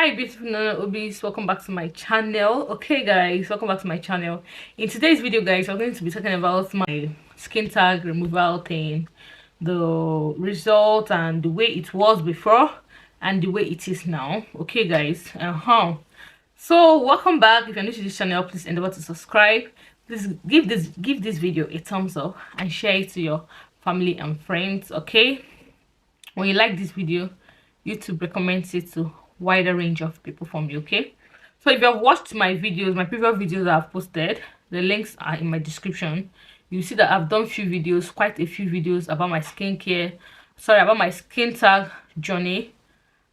Hi beautiful Hubbies, welcome back to my channel. Okay guys, welcome back to my channel. In today's video guys, I'm going to be talking about my skin tag removal thing, the result and the way it was before and the way it is now. Okay guys, so welcome back. If you're new to this channel, please endeavor to subscribe. Please give this video a thumbs up and share it to your family and friends. Okay, when you like this video, YouTube recommends it to wider range of people from you. Okay, so if you have watched my videos, my previous videos that I've posted, the links are in my description. You see that I've done quite a few videos about my skincare, about my skin tag journey,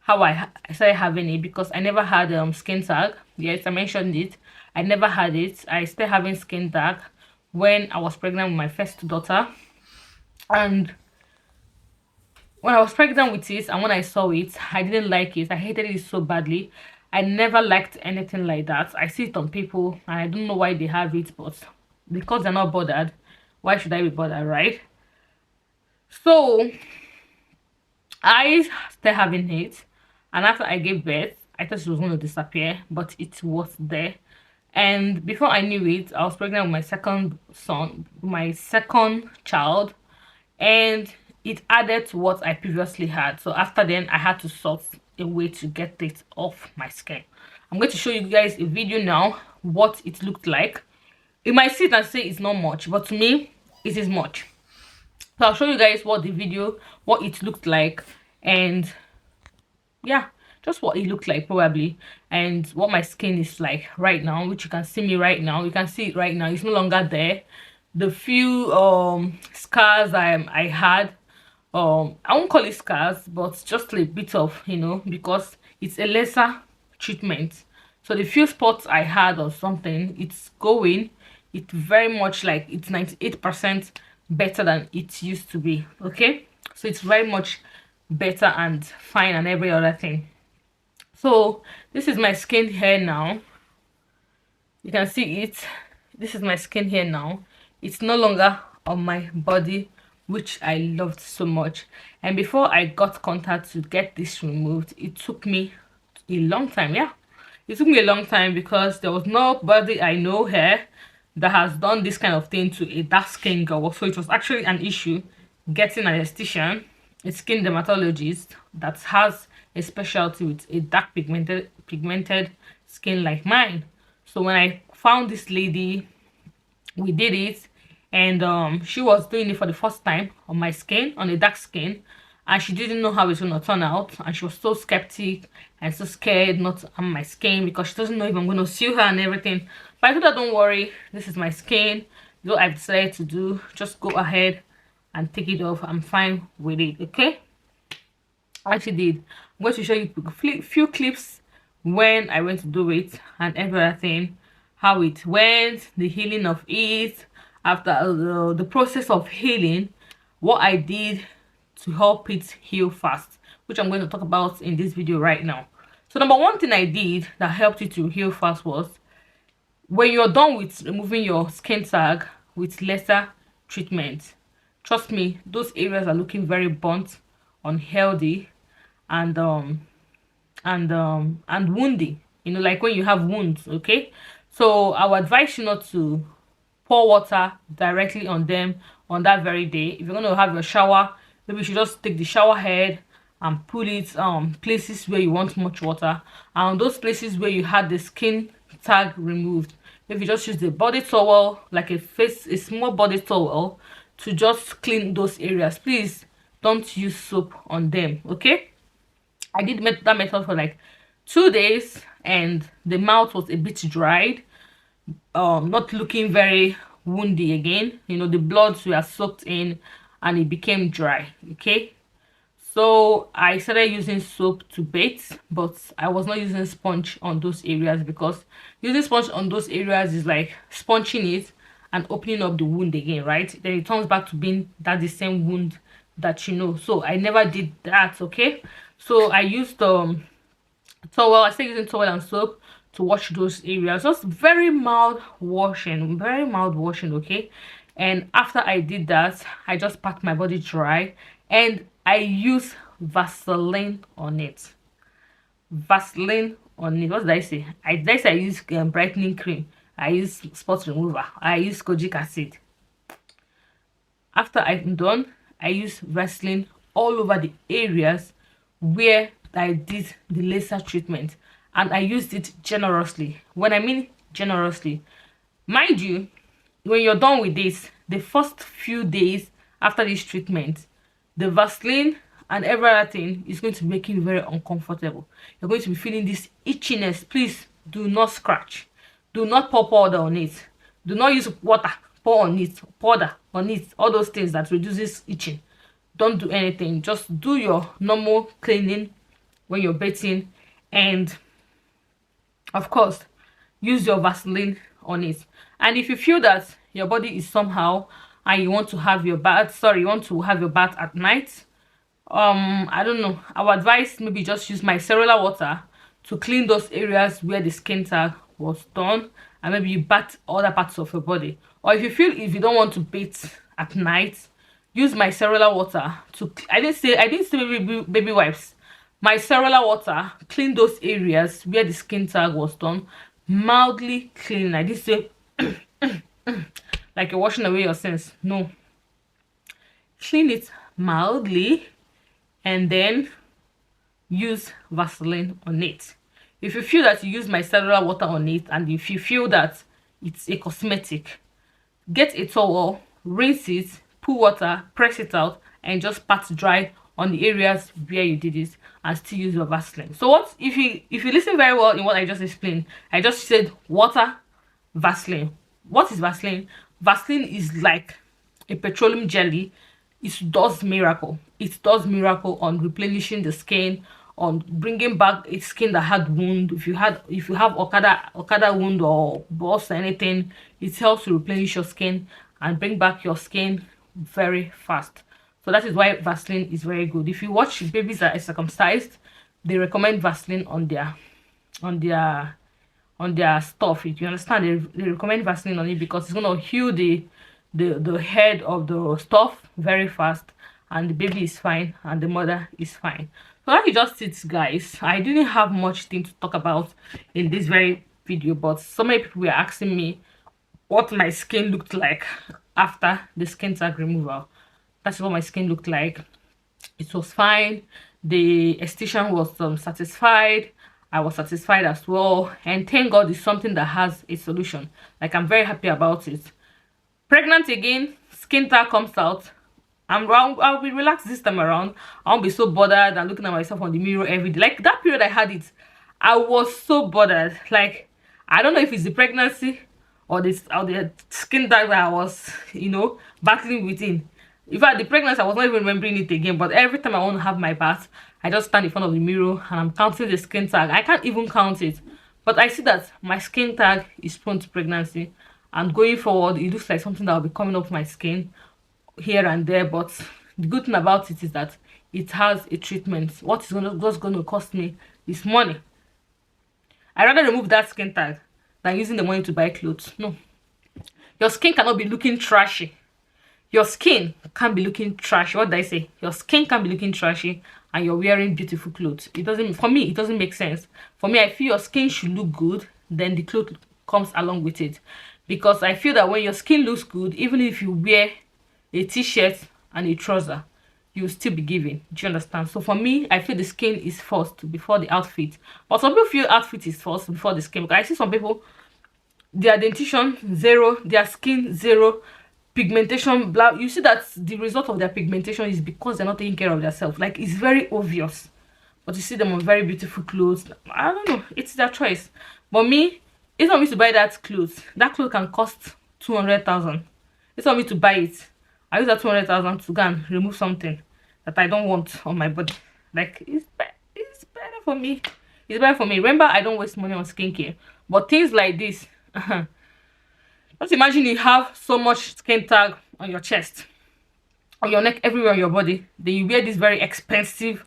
how I started having it, because I never had skin tag. Yes, I mentioned it. I never had it. I started having skin tag when I was pregnant with my first daughter, and when I was pregnant with it and when I saw it, I didn't like it. I hated it so badly. I never liked anything like that. I see it on people and I don't know why they have it, but because they're not bothered, why should I be bothered, right? So I started having it, and after I gave birth, I thought it was going to disappear, but it was there. And before I knew it, I was pregnant with my second son, my second child, and it added to what I previously had. So after then, I had to sort a way to get it off my skin. I'm going to show you guys a video now what it looked like. You might see it and say it's not much, but to me it is much. So I'll show you guys what it looked like, and yeah, just what it looked like probably, and what my skin is like right now, which you can see me right now. You can see it right now. It's no longer there. The few scars I had, I won't call it scars, but just a bit of, because it's a lesser treatment. So the few spots I had or something, it's very much like it's 98% better than it used to be. Okay, so it's very much better and fine and every other thing. So this is my skin here now. You can see it. This is my skin here now. It's no longer on my body, which I loved so much. And before I got contact to get this removed, it took me a long time. Yeah, it took me a long time because there was nobody I know here that has done this kind of thing to a dark skin girl. So it was actually an issue getting an esthetician, a skin dermatologist that has a specialty with a dark pigmented skin like mine. So when I found this lady, we did it, and she was doing it for the first time on my skin, on a dark skin, and she didn't know how it's gonna turn out, and she was so skeptic and so scared not on my skin because she doesn't know if I'm gonna sue her and everything. But I told her, don't worry, this is my skin. What I've decided to do, just go ahead and take it off. I'm fine with it. Okay, I actually did. I'm going to show you a few clips when I went to do it and everything, how it went, the healing of it, after the process of healing, what I did to help it heal fast, which I'm going to talk about in this video right now. So number one thing I did that helped it to heal fast was, when you're done with removing your skin tag with lesser treatment, trust me, those areas are looking very burnt, unhealthy, and woundy, like when you have wounds. Okay, so I would advise you not to pour water directly on them on that very day. If you're going to have your shower, maybe you should just take the shower head and put it places where you want much water, and those places where you had the skin tag removed, if you just use the body towel, like a small body towel, to just clean those areas. Please don't use soap on them. Okay, I did that method for like 2 days, and the mouth was a bit dried, not looking very woundy again. The bloods were soaked in and it became dry. Okay, so I started using soap to bathe, but I was not using sponge on those areas, because using sponge on those areas is like sponging it and opening up the wound again, right? Then it turns back to being the same wound that so I never did that. Okay, so I used towel. I started using towel and soap to wash those areas, just very mild washing. Okay, and after I did that, I just packed my body dry and I use Vaseline on it. on it. What did I say? I use brightening cream. I use spot remover. I use kojic acid. After I'm done, I use Vaseline all over the areas where I did the laser treatment, and I used it generously. When I mean generously, mind you, when you're done with this, the first few days after this treatment, the Vaseline and everything is going to make you very uncomfortable. You're going to be feeling this itchiness. Please do not scratch. Do not pour powder on it. Do not use water, pour on it, powder on it, all those things that reduces itching. Don't do anything. Just do your normal cleaning when you're bathing, and of course use your Vaseline on it. And if you feel that your body is somehow and you want to have your bath, at night, I don't know, I would advise maybe just use micellar water to clean those areas where the skin tag was done, and maybe you bath other parts of your body. Or if you don't want to bathe at night, use micellar water to, I didn't say baby wipes, micellar water, clean those areas where the skin tag was done, mildly clean. I didn't say like you're washing away your sins. No, clean it mildly and then use Vaseline on it. If you feel that you use micellar water on it, and if you feel that it's a cosmetic, get a towel, rinse it, put water, press it out, and just pat dry on the areas where you did it, and still use your Vaseline. So what if you listen very well in what I just explained, I just said water, Vaseline. What is Vaseline? Vaseline is like a petroleum jelly. It does miracle. It does miracle on replenishing the skin, on bringing back a skin that had wound. If you have okada wound or burst or anything, it helps to replenish your skin and bring back your skin very fast. So that is why Vaseline is very good. If you watch babies that are circumcised, they recommend Vaseline on their stuff. You understand? They recommend Vaseline on it because it's gonna heal the head of the stuff very fast, and the baby is fine and the mother is fine. So that is just it, guys. I didn't have much thing to talk about in this very video, but so many people were asking me what my skin looked like after the skin tag removal. That's what my skin looked like. It was fine. The esthetician was satisfied. I was satisfied as well, and thank God it's something that has a solution. Like, I'm very happy about it. Pregnant again, skin tag comes out, I'll be relaxed this time around. I won't be so bothered and looking at myself on the mirror every day. Like, that period I had it, I was so bothered. Like, I don't know if it's the pregnancy or the skin tag that I was, battling within. In fact, the pregnancy, I was not even remembering it again. But every time I want to have my bath, I just stand in front of the mirror and I'm counting the skin tag. I can't even count it. But I see that my skin tag is prone to pregnancy. And going forward, it looks like something that will be coming off my skin here and there. But the good thing about it is that it has a treatment. What's going to cost me is money. I'd rather remove that skin tag than using the money to buy clothes. No. Your skin cannot be looking trashy. Your skin can't be looking trashy. What did I say? Your skin can be looking trashy and you're wearing beautiful clothes. It doesn't, for me, it doesn't make sense. For me, I feel your skin should look good, then the clothes comes along with it. Because I feel that when your skin looks good, even if you wear a t-shirt and a trouser, you'll still be giving. Do you understand? So for me, I feel the skin is first before the outfit. But some people feel outfit is first before the skin. Because I see some people, their dentition, zero, their skin, zero, pigmentation, blah. You see that the result of their pigmentation is because they're not taking care of themselves. Like, it's very obvious. But you see them on very beautiful clothes. I don't know. It's their choice. But me, it's not me to buy that clothes. That clothes can cost 200,000. It's not me to buy it. I use that 200,000 to go and remove something that I don't want on my body. Like, it's better for me. It's better for me. Remember, I don't waste money on skincare. But things like this, just imagine you have so much skin tag on your chest, on your neck, everywhere on your body. Then you wear these very expensive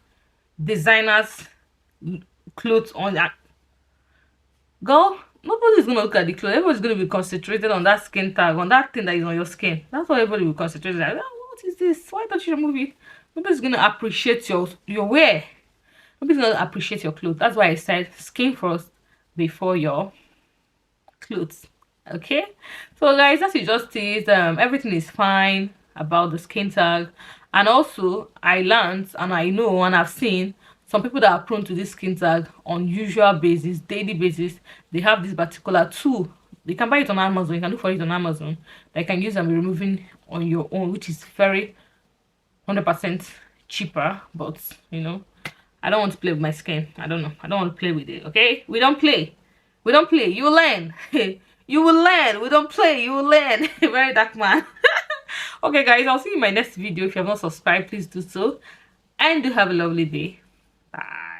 designers clothes on that. Girl, nobody's gonna look at the clothes. Everybody's gonna be concentrated on that skin tag, on that thing that is on your skin. That's what everybody will concentrate on. Like, oh, what is this? Why don't you remove it? Nobody's gonna appreciate your wear. Nobody's gonna appreciate your clothes. That's why I said skin first before your clothes. Okay, so guys, as you just see, everything is fine about the skin tag. And also I learned, and I know, and I've seen some people that are prone to this skin tag on usual basis, daily basis. They have this particular tool. They can buy it on Amazon. You can look for it on Amazon. They can use and be removing on your own, which is very 100% cheaper. But you know, I don't want to play with my skin. I don't know, I don't want to play with it. Okay, we don't play. We don't play. You will learn. You will learn. We don't play. You will learn. Very dark man. Okay guys, I'll see you in my next video. If you have not subscribed, please do so, and do have a lovely day. Bye.